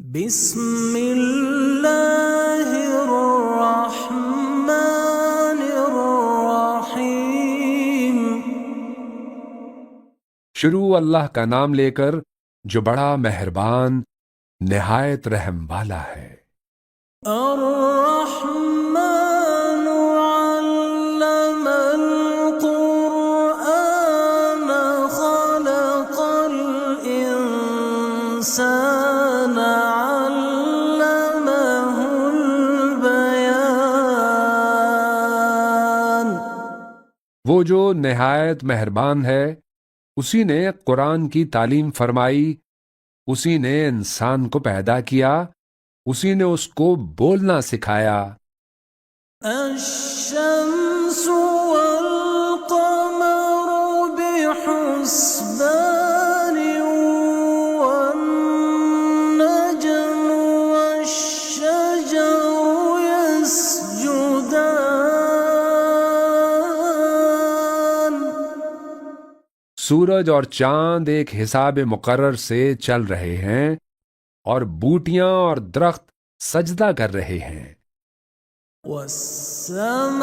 بسم اللہ الرحمن الرحیم۔ شروع اللہ کا نام لے کر جو بڑا مہربان نہایت رحم والا ہے۔ الرحمن علم القرآن خلق الإنسان علمه البیان۔ وہ جو نہایت مہربان ہے، اسی نے قرآن کی تعلیم فرمائی، اسی نے انسان کو پیدا کیا، اسی نے اس کو بولنا سکھایا۔ الشمس والقمر بحسبان والنجم والشجر يسجدان۔ سورج اور چاند ایک حساب مقرر سے چل رہے ہیں، اور بوٹیاں اور درخت سجدہ کر رہے ہیں۔ والسماء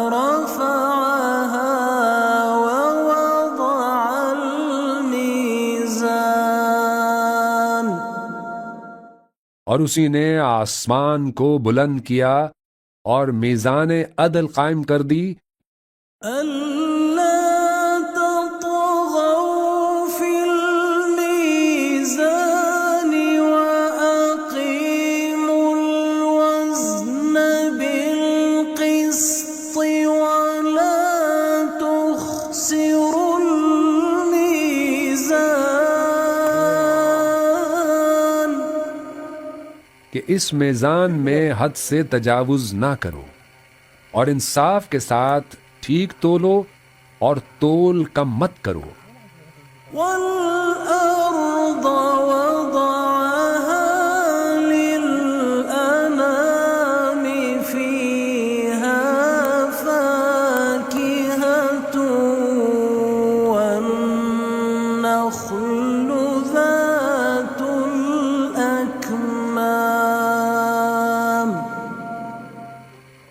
رفعها ووضع الميزان۔ اور اسی نے آسمان کو بلند کیا اور میزان عدل قائم کر دی۔ أَلَّا تطغوا في الميزان وأقيموا الوزن بالقسط ولا تخسروا الميزان۔ کہ اس میزان میں حد سے تجاوز نہ کرو، اور انصاف کے ساتھ ٹھیک تولو اور تول کم مت کرو۔ وَالْأَرْضَ وَضَعَهَا لِلْأَنَامِ فِيهَا فَاكِهَةٌ وَالنَّخْلُ ذَاتُ الْأَكْمَامِ۔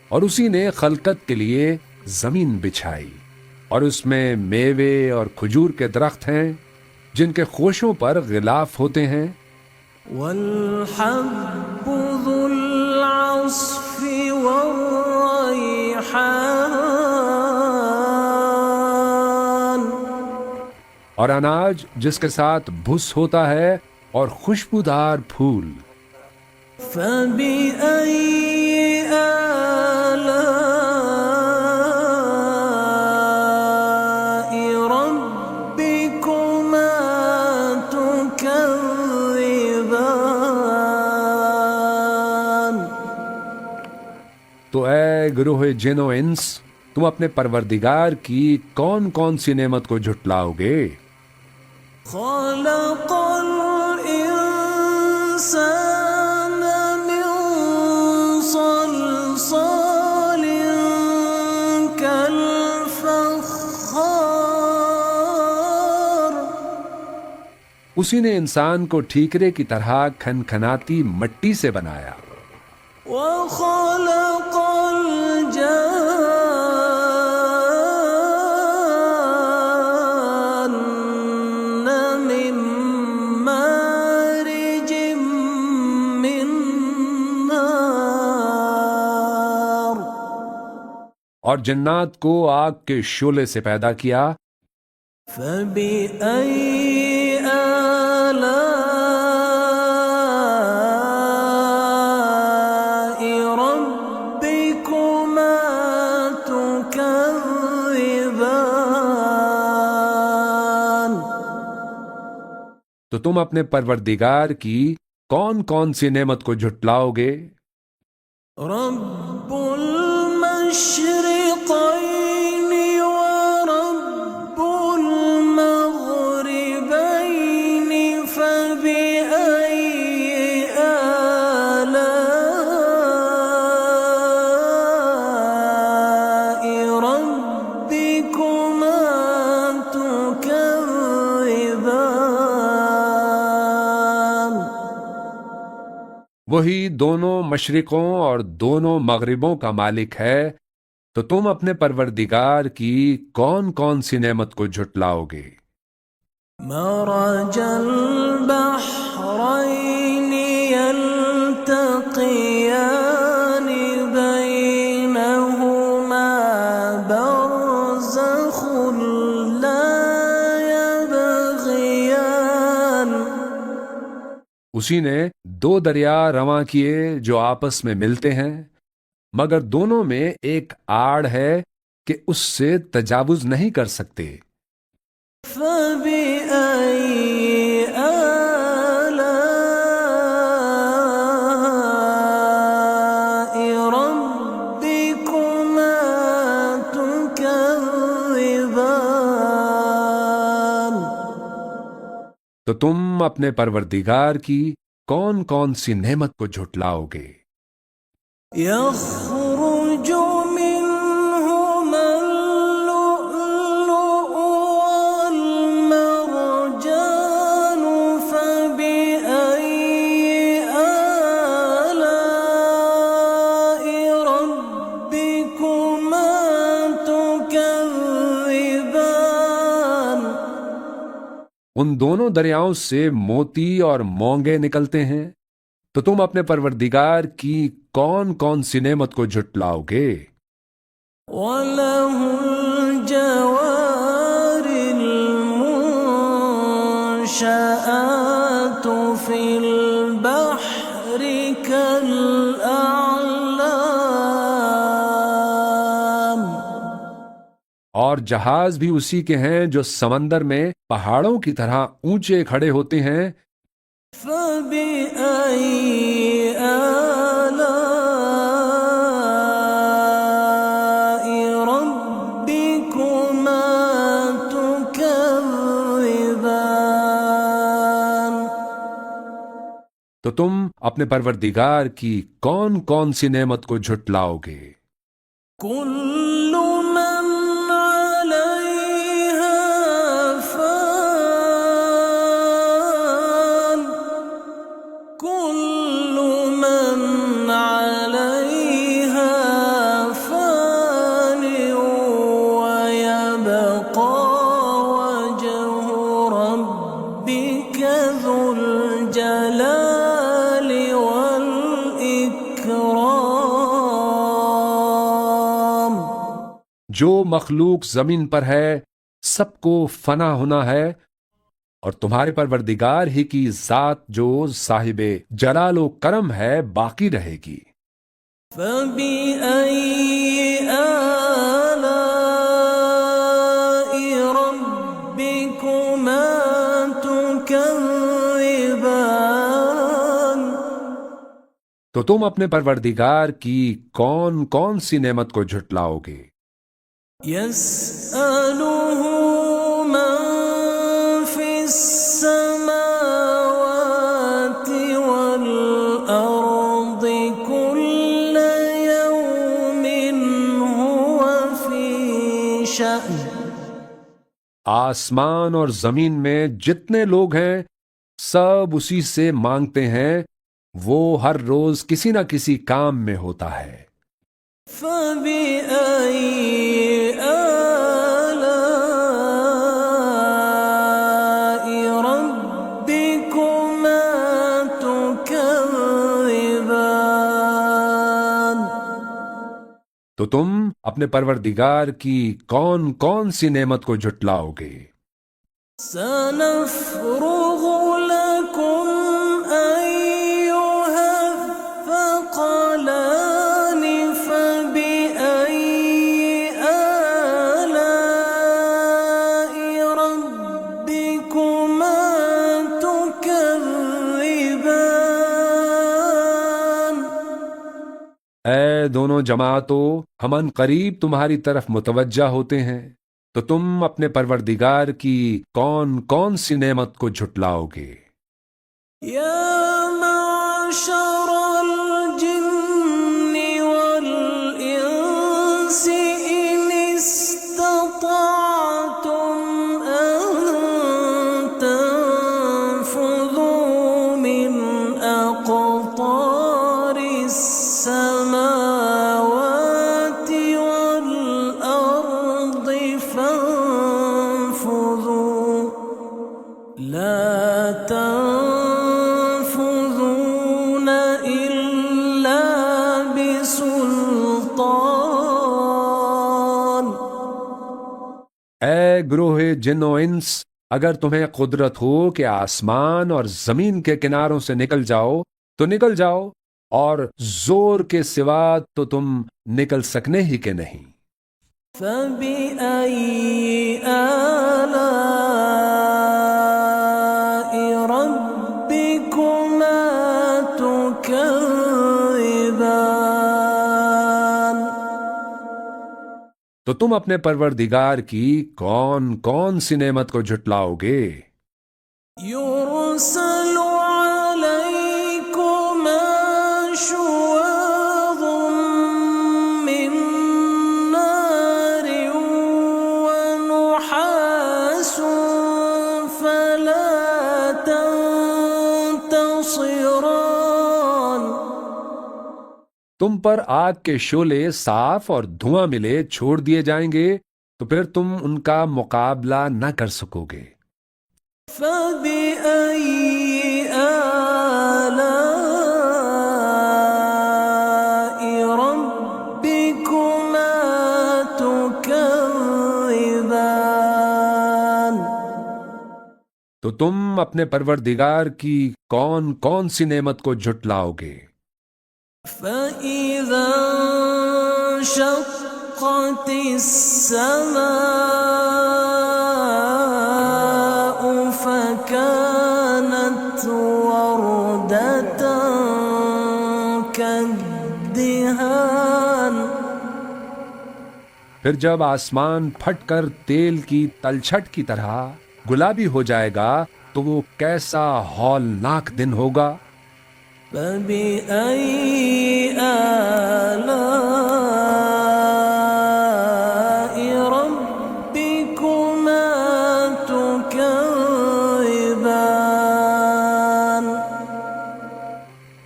اور اسی نے خلقت کے لیے زمین بچھائی، اور اس میں میوے اور کھجور کے درخت ہیں جن کے خوشوں پر غلاف ہوتے ہیں۔ وَالْحَبُّ ذُو الْعَصْفِ وَالرَّيْحَانُ۔ اور اناج جس کے ساتھ بھس ہوتا ہے اور خوشبودار پھول۔ فَبِأَيِّ آلَاءِ رَبِّكُمَا تُكَذِّبَانِ۔ تو اے گروہ جن و انس، تم اپنے پروردگار کی کون کون سی نعمت کو جھٹلاؤ گے؟ خَلَقَ الْإِنسَانَ مِنْ صَلْصَالٍ كَالْفَخَّارِ۔ اسی نے انسان کو ٹھیکرے کی طرح کھنکھناتی مٹی سے بنایا۔ وَخَلَقَ الْجَانَّ مِن مَّارِجٍ مِّن نَّارٍ۔ اور جنات کو آگ کے شعلے سے پیدا کیا۔ فَبِأَيِّ آلَاءِ رَبِّكُمَا تُكَذِّبَانِ۔ تو تم اپنے پروردگار کی کون کون سی نعمت کو جھٹلاؤ گے؟ رب المشرقين ورب المغربين فبأي آلاء ربكما تكذبان۔ وہی دونوں مشرقوں اور دونوں مغربوں کا مالک ہے، تو تم اپنے پروردگار کی کون کون سی نعمت کو جھٹلاؤ گے؟ مرج البحرين يلتقيان بينهما برزخ لا يبغيان. اسی نے دو دریا رواں کیے جو آپس میں ملتے ہیں، مگر دونوں میں ایک آڑ ہے کہ اس سے تجاوز نہیں کر سکتے۔ فبأي آلاء ربكما تكذبان. تو تم اپنے پروردگار کی کون کون سی نعمت کو جھٹلاؤ گے؟ يخرج منهما اللؤلؤ والمرجان. فبأي آلاء ربكما تكذبان. ان دونوں دریاؤں سے موتی اور مونگے نکلتے ہیں، تو تم اپنے پروردگار کی کون کون سی نعمت کو جھٹلاؤ گے؟ وَلَهُ الْجَوَارِ الْمُنشَآتُ فِي الْبَحْرِ كَالْأَعْلَامِ. اور جہاز بھی اسی کے ہیں جو سمندر میں پہاڑوں کی طرح اونچے کھڑے ہوتے ہیں۔ فَبِأَيِّ آلَاءِ رَبِّكُمَا تُكَذِّبَانِ. تو تم اپنے پروردگار کی کون کون سی نعمت کو جھٹلاؤ گے؟ كُلُّ مَنْ عَلَيْهَا فَانٍ. كُلُّ مَنْ عَلَيْهَا فَانٍ وَيَبْقَى وَجْهُ رَبِّكَ ذُو الْجَلَالِ وَالْإِكْرَامِ. جو مخلوق زمین پر ہے سب کو فنا ہونا ہے، اور تمہارے پروردگار ہی کی ذات جو صاحب جلال و کرم ہے باقی رہے گی۔ فَبِأَيِّ آلَاءِ رَبِّكُمَا تُكَذِّبَانِ. تو تم اپنے پروردگار کی کون کون سی نعمت کو جھٹلاؤ گے؟ يَسْأَلُهُ مَن فِي السَّمَاوَاتِ وَالْأَرْضِ كُلَّ يَوْمٍ هُوَ فِي شَأْنٍ. آسمان اور زمین میں جتنے لوگ ہیں سب اسی سے مانگتے ہیں، وہ ہر روز کسی نہ کسی کام میں ہوتا ہے۔ فَبِأَيِّ آلَاءِ رَبِّكُمَا تُكَذِّبَانِ. تو تم اپنے پروردگار کی کون کون سی نعمت کو جھٹلاؤ گے؟ سَنَفْرُغُ لَكُمْ أَيُّهَ الثَّقَلَانِ. فَبِأَيِّ آلَاءِ رَبِّكُمَا تُكَذِّبَانِ. اے دونوں جماعتوں، ہم ان قریب تمہاری طرف متوجہ ہوتے ہیں، تو تم اپنے پروردگار کی کون کون سی نعمت کو جھٹلاؤ گے؟ يَا مَعْشَرَ الْجِنِّ وَالْإِنسِ إِنِ اسْتَطَعْتُمْ أَن تَنفُذُوا مِنْ أَقْطَارِ لا تنفذون إلا بسلطان. اے گروہ جن و انس، اگر تمہیں قدرت ہو کہ آسمان اور زمین کے کناروں سے نکل جاؤ تو نکل جاؤ، اور زور کے سوا تو تم نکل سکنے ہی کے نہیں. فبأي آلاء ربكما تكذبان. تو تم اپنے پروردگار کی کون کون سی نعمت کو جھٹلاؤ گے؟ يرسل عليكما شواظ من نار ونحاس فلا تنتصران. تم پر آگ کے شعلے صاف اور دھواں ملے چھوڑ دیے جائیں گے تو پھر تم ان کا مقابلہ نہ کر سکو گے. فبأي آلاء ربكما تكذبان. تو تم اپنے پروردگار کی کون کون سی نعمت کو جھٹلاؤ گے؟ فإذا انشقت السماء فكانت وردة كالدهان. پھر جب آسمان پھٹ کر تیل کی تلچھٹ کی طرح گلابی ہو جائے گا تو وہ کیسا ہولناک دن ہوگا. فبأي آلاء ربكما تكذبان.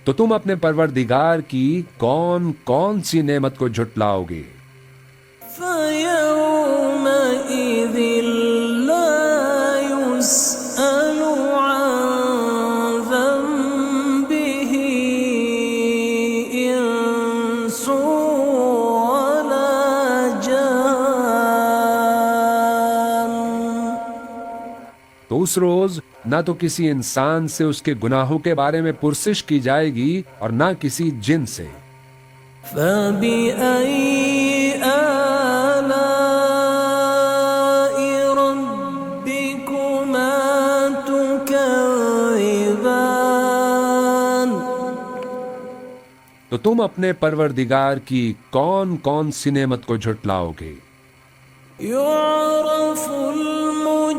تو تم اپنے پروردگار کی کون کون سی نعمت کو جھٹلاؤ گے؟ فيومئذ لا يسأل عن ذنبه إنس ولا جان. تو اس روز نہ تو کسی انسان سے اس کے گناہوں کے بارے میں پرسش کی جائے گی اور نہ کسی جن سے. فبأي آلاء ربكما تكذبان. تو تم اپنے پروردگار کی کون کون سی نعمت کو جھٹلاؤ گے؟ يعرف المجرمون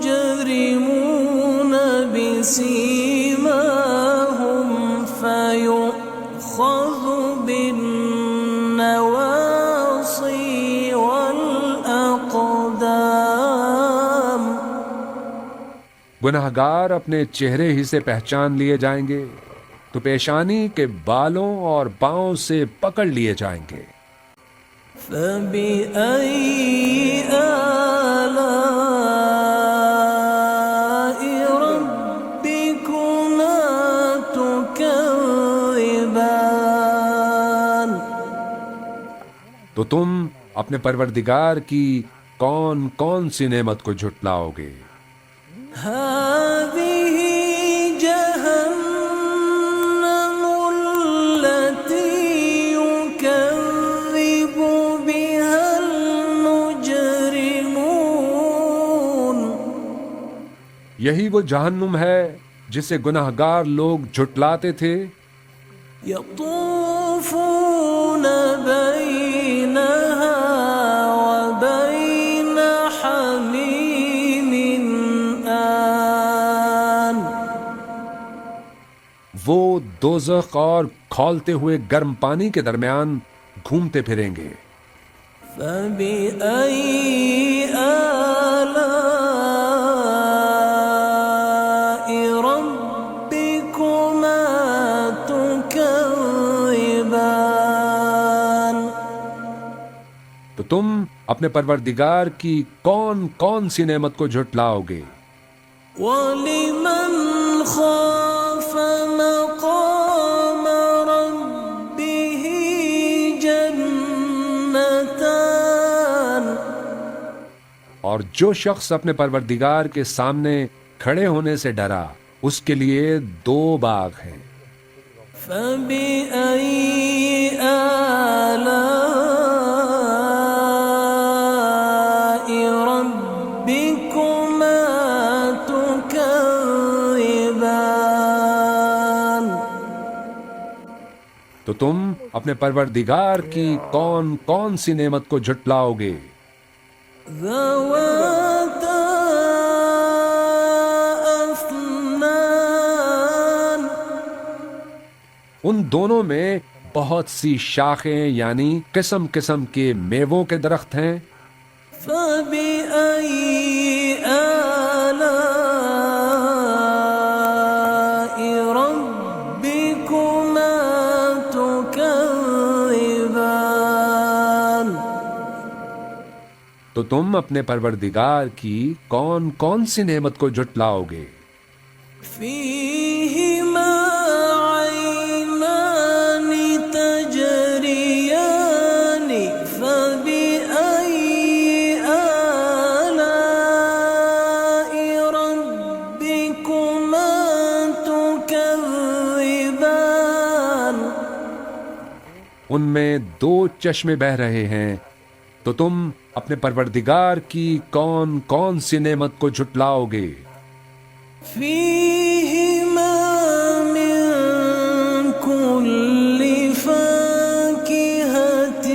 بسيماهم فيؤخذ بالنواصي والأقدام. گنہگار اپنے چہرے ہی سے پہچان لیے جائیں گے تو پیشانی کے بالوں اور پاؤں سے پکڑ لیے جائیں گے. فبأي آلاء ربكما تكذبان. تو تم اپنے پروردگار کی کون کون سی نعمت کو جھٹلاؤ گے؟ هذه جهنم التي يكذب بها المجرمون. یہی وہ جہنم ہے جسے گناہگار لوگ جھٹلاتے تھے. يطوفون بينها وبين حميم آن. وہ دوزخ اور کھولتے ہوئے گرم پانی کے درمیان گھومتے پھریں گے. فبأي آلاء ربكما تكذبان. تو تم اپنے پروردگار کی کون کون سی نعمت کو جھٹلاؤ گے؟ وَلِمَنْ خَافَ مَقَامَ رَبِّهِ جَنَّتَانِ. اور جو شخص اپنے پروردگار کے سامنے کھڑے ہونے سے ڈرا اس کے لیے 2 باغ ہیں. فَبِأَيِّ آلَاءِ رَبِّكُمَا تُكَذِّبَانِ. تو تم اپنے پروردگار کی کون کون سی نعمت کو جھٹلاؤ گے؟ ذَوَاتَا أَفْنَانٍ. ان دونوں میں بہت سی شاخیں یعنی قسم قسم کے میووں کے درخت ہیں. فَبِأَيِّ آلَاءِ رَبِّكُمَا تُكَذِّبَانِ. تو تم اپنے پروردگار کی کون کون سی نعمت کو جھٹلاؤ گے؟ فِيهِمَا عَيْنَانِ تَجْرِيَانِ. فَبِأَيِّ آلَاءِ رَبِّكُمَا تُكَذِّبَانِ. ان میں 2 چشمے بہہ رہے ہیں. تو تم اپنے پروردگار کی کون کون سی نعمت کو جھٹلاؤ گے؟ فِيهِمَا مِن كُلِّ فَاكِهَةٍ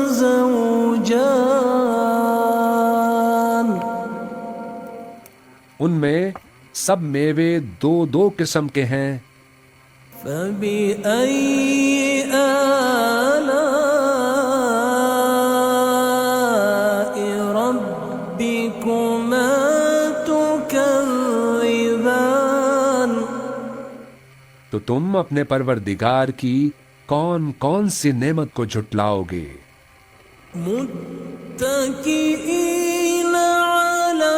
زَوْجَانِ. ان میں سب میوے 2 قسم کے ہیں. فَبِأَيِّ آلَاءِ رَبِّكُمَا تُكَذِّبَانِ. تو تم اپنے پروردگار کی کون کون سی نعمت کو جھٹلاؤ گے؟ مُتَّكِئِينَ عَلَى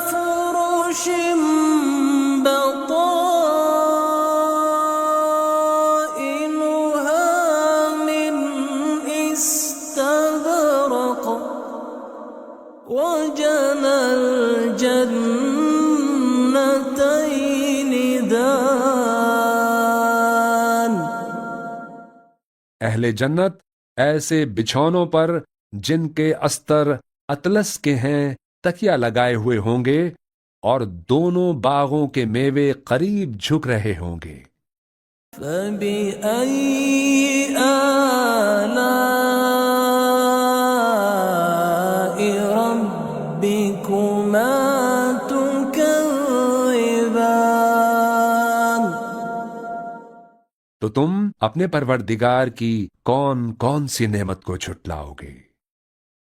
فُرُشٍ بَطَائِنُهَا مِنْ إِسْتَبْرَقٍ. وَجَنَى الْجَنَّتَيْنِ دَانٍ. اہل جنت ایسے بچھونوں پر جن کے استر اطلس کے ہیں تکیہ لگائے ہوئے ہوں گے اور دونوں باغوں کے میوے قریب جھک رہے ہوں گے. فَبِأَيِّ آلَاءِ رَبِّكُمَا تُكَذِّبَانِ. تو تم اپنے پروردگار کی کون کون سی نعمت کو جھٹلاؤ گے؟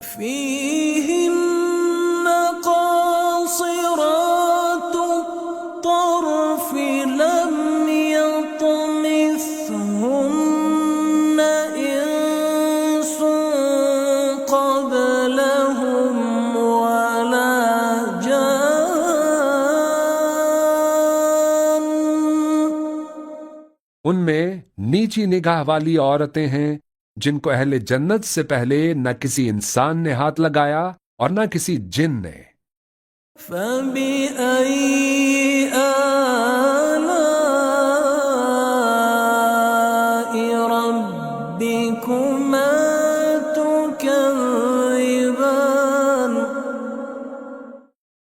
فِيهِنَّ قَاصِرَاتُ الطَّرْفِ لَمْ يَطْمِثْهُنَّ إِنسٌ قَبْلَهُمْ وَلَا جَانٌّ. ان میں نیچی نگاہ والی عورتیں ہیں جن کو اہل جنت سے پہلے نہ کسی انسان نے ہاتھ لگایا اور نہ کسی جن نے. فَبِأَيِّ آلَاءِ رَبِّكُمَا تُكَذِّبَانِ.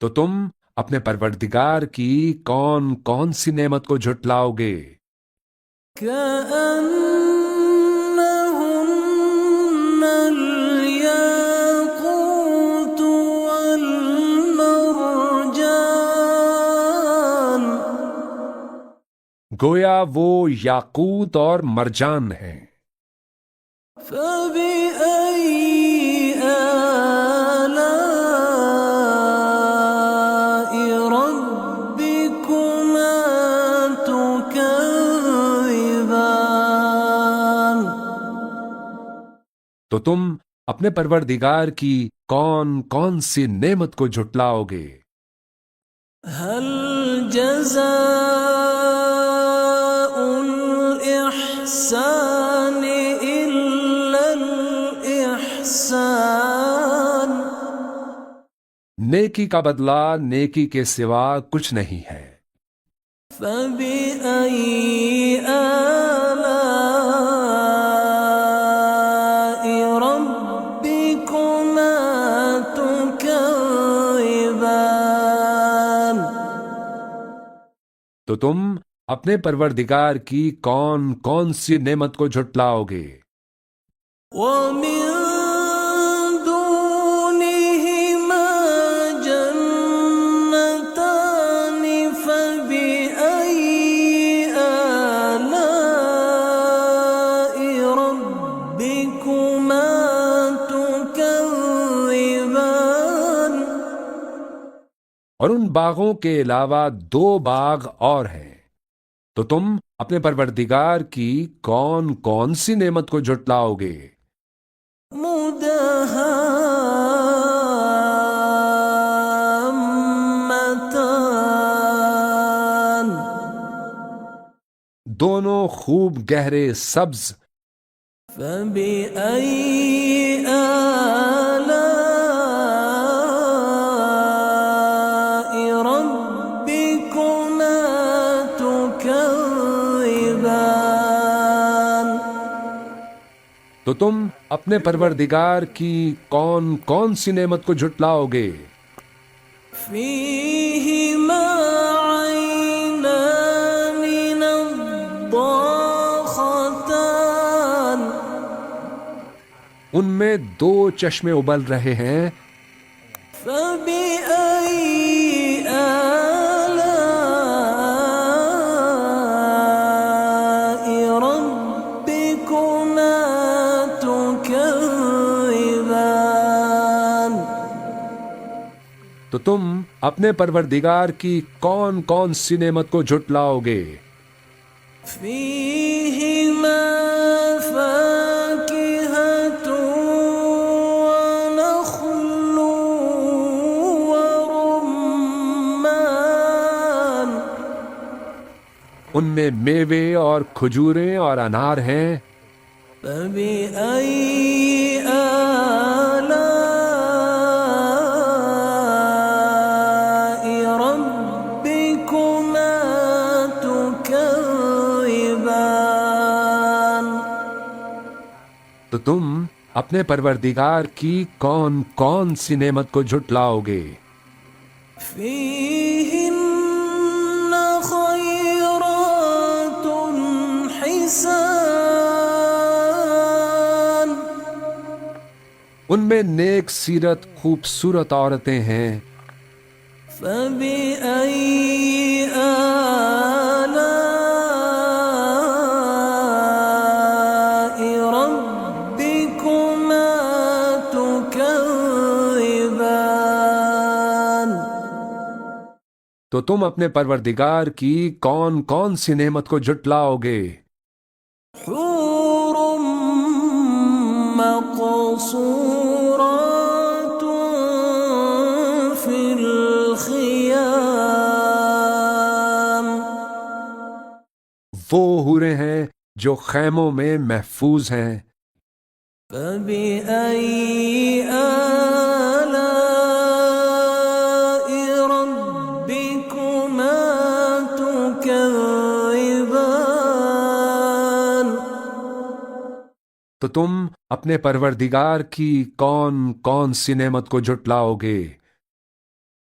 تو تم اپنے پروردگار کی کون کون سی نعمت کو جھٹلاؤ گے؟ كَأَنَّهُنَّ الْيَاقُوتُ وَالْمَرْجَانُ. گویا وہ یاقوت اور مرجان ہیں. فَبِأَيِّ آلَاءِ رَبِّكُمَا تُكَذِّبَانِ. تو تم اپنے پروردگار کی کون کون سی نعمت کو جھٹلاؤ گے؟ هل جزاء الإحسان إلا الإحسان؟ نیکی کا بدلہ نیکی کے سوا کچھ نہیں ہے۔ فبأي آلاء ربكما تكذبان؟ تو تم اپنے پروردگار کی کون کون سی نعمت کو جھٹلاؤ گے؟ ومن دونهما جنتان فبأي آلاء ربكما تكذبان؟ اور ان باغوں کے علاوہ دو باغ اور ہیں، تو تم اپنے پروردگار کی کون کون سی نعمت کو جھٹلاؤ گے؟ مدہامتان، دونوں خوب گہرے سبز۔ فبأي آلاء ربكما تكذبان؟ تو تم اپنے پروردگار کی کون کون سی نعمت کو جھٹلاؤ گے؟ فيهما عينان نضاختان، ان میں دو چشمے ابل رہے ہیں۔ فبأي آلاء ربكما تكذبان؟ تو تم اپنے پروردگار کی کون کون سی نعمت کو جھٹلاؤ گے؟ فيهما فاكهة ونخل ورمان، ان میں میوے اور کھجوریں اور انار ہیں۔ فبأي آلاء ربكما تكذبان؟ تو تم اپنے پروردگار کی کون کون سی نعمت کو جھٹلاؤ گے؟ فيهن خيرات حسان، ان میں نیک سیرت خوبصورت عورتیں ہیں۔ فبأي آلاء ربكما تكذبان؟ تو تم اپنے پروردگار کی کون کون سی نعمت کو جھٹلاؤ گے؟ حور مقصورات في الخيام، وہ حوریں ہیں جو خیموں میں محفوظ ہیں۔ فبأي آلاء ربكما تكذبان؟ تو تم اپنے پروردگار کی کون کون سی نعمت کو جھٹلاؤ گے؟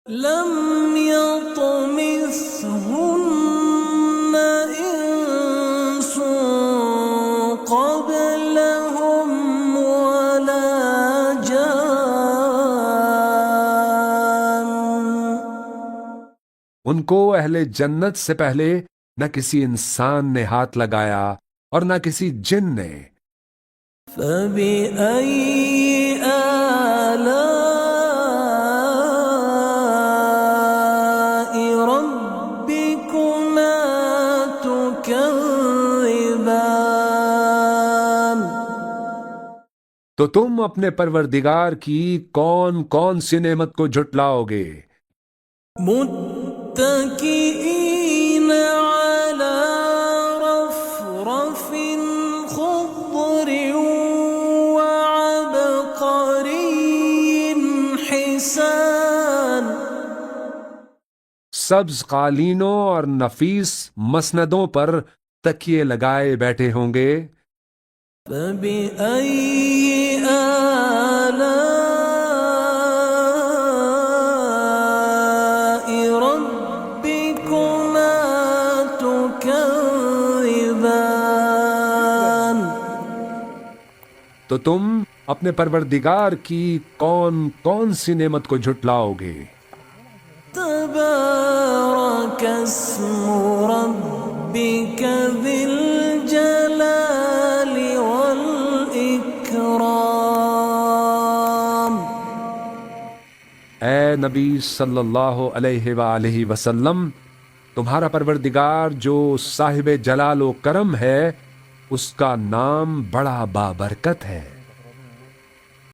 لم يطمثهن إنس قبلهم ولا جان، ان کو اہل جنت سے پہلے نہ کسی انسان نے ہاتھ لگایا اور نہ کسی جن نے۔ فبأي آلاء ربكما تكذبان؟ تو تم اپنے پروردگار کی کون کون سی نعمت کو جھٹلاؤ گے؟ متكئين على رفرف خضر وعبقري حسان. سبز قالینوں اور نفیس مسندوں پر تکیے لگائے بیٹھے ہوں گے. فبأي آلاء ربكما تكذبان. تو تم اپنے پروردگار کی کون کون سی نعمت کو جھٹلاؤ گے؟ تبارك اسم ربك ذي الجلال والإكرام. اے نبی صلی اللہ علیہ وآلہ وسلم، تمہارا پروردگار جو صاحب جلال و کرم ہے، اس کا نام بڑا بابرکت ہے.